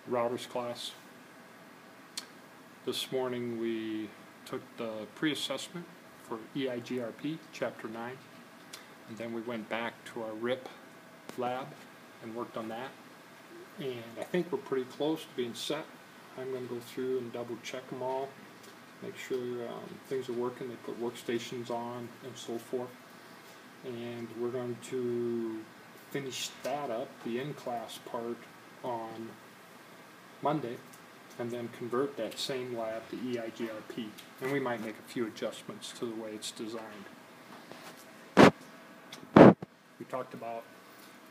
routers class. This morning we took the pre-assessment for EIGRP, Chapter 9, and then we went back to our RIP lab and worked on that. And I think we're pretty close to being set. I'm going to go through and double check them all, make sure things are working, they put workstations on and so forth. And we're going to finish that up, the in-class part, on Monday, and then convert that same lab to EIGRP. And we might make a few adjustments to the way it's designed. We talked about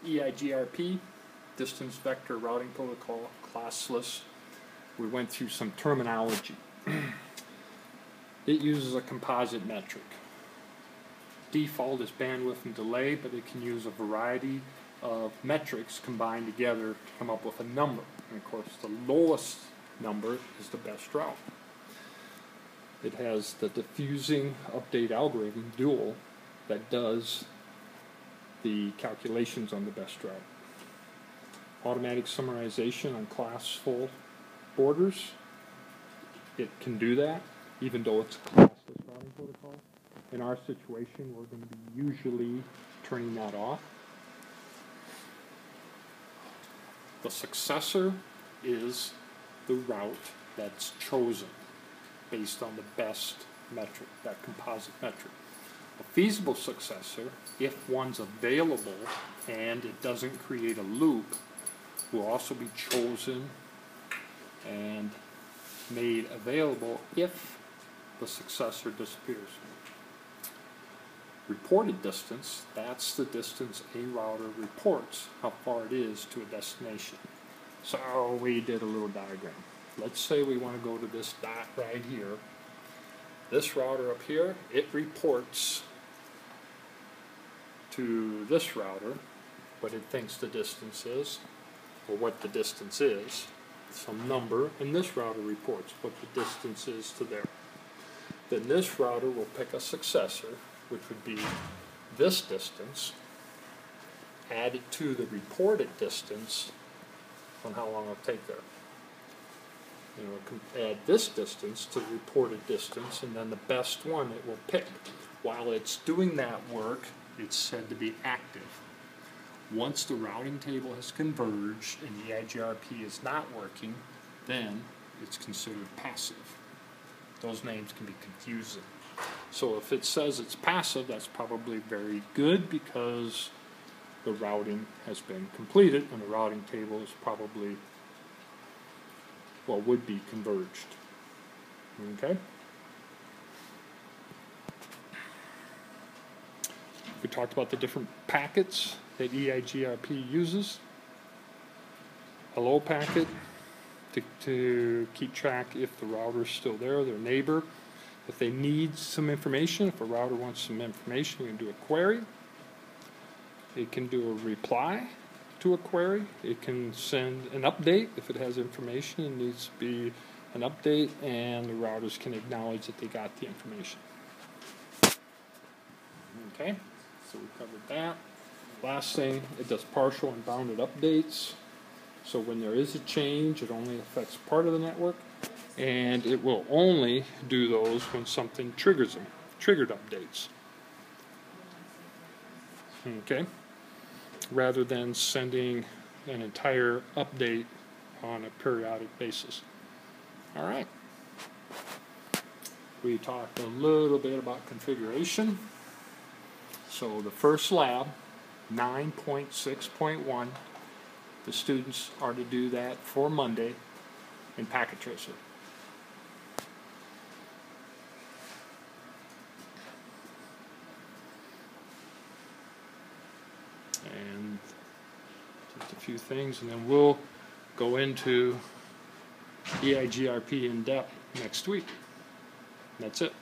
EIGRP, Distance Vector Routing Protocol, classless. We went through some terminology. It uses a composite metric. Default is bandwidth and delay, but it can use a variety of metrics combined together to come up with a number. And of course, the lowest number is the best route. It has the diffusing update algorithm, dual, that does the calculations on the best route. Automatic summarization on classful borders. It can do that, even though it's a classless routing protocol. In our situation, we're going to be usually turning that off. The successor is the route that's chosen based on the best metric, that composite metric. A feasible successor, if one's available and it doesn't create a loop, will also be chosen and made available if the successor disappears. Reported distance, that's the distance a router reports, how far it is to a destination. So we did a little diagram. Let's say we want to go to this dot right here. This router up here, it reports to this router what it thinks the distance is, or what the distance is, some number, and this router reports what the distance is to there. Then this router will pick a successor, which would be this distance, add it to the reported distance on how long it'll take there. You know, it can add this distance to the reported distance, and then the best one it will pick. While it's doing that work, it's said to be active. Once the routing table has converged and the EIGRP is not working, then it's considered passive. Those names can be confusing. So if it says it's passive, that's probably very good because the routing has been completed and the routing table is probably, well, would be converged. Okay? We talked about the different packets that EIGRP uses. Hello packet to keep track if the router is still there, their neighbor. If they need some information, if a router wants some information, you can do a query. It can do a reply to a query. It can send an update if it has information and needs to be an update, and the routers can acknowledge that they got the information. Okay, so we covered that. Last thing, it does partial and bounded updates. So when there is a change, it only affects part of the network, and it will only do those when something triggers them, triggered updates. Okay, rather than sending an entire update on a periodic basis. All right. We talked a little bit about configuration. So the first lab, 9.6.1, the students are to do that for Monday in Packet Tracer. And just a few things, and then we'll go into EIGRP in depth next week. That's it.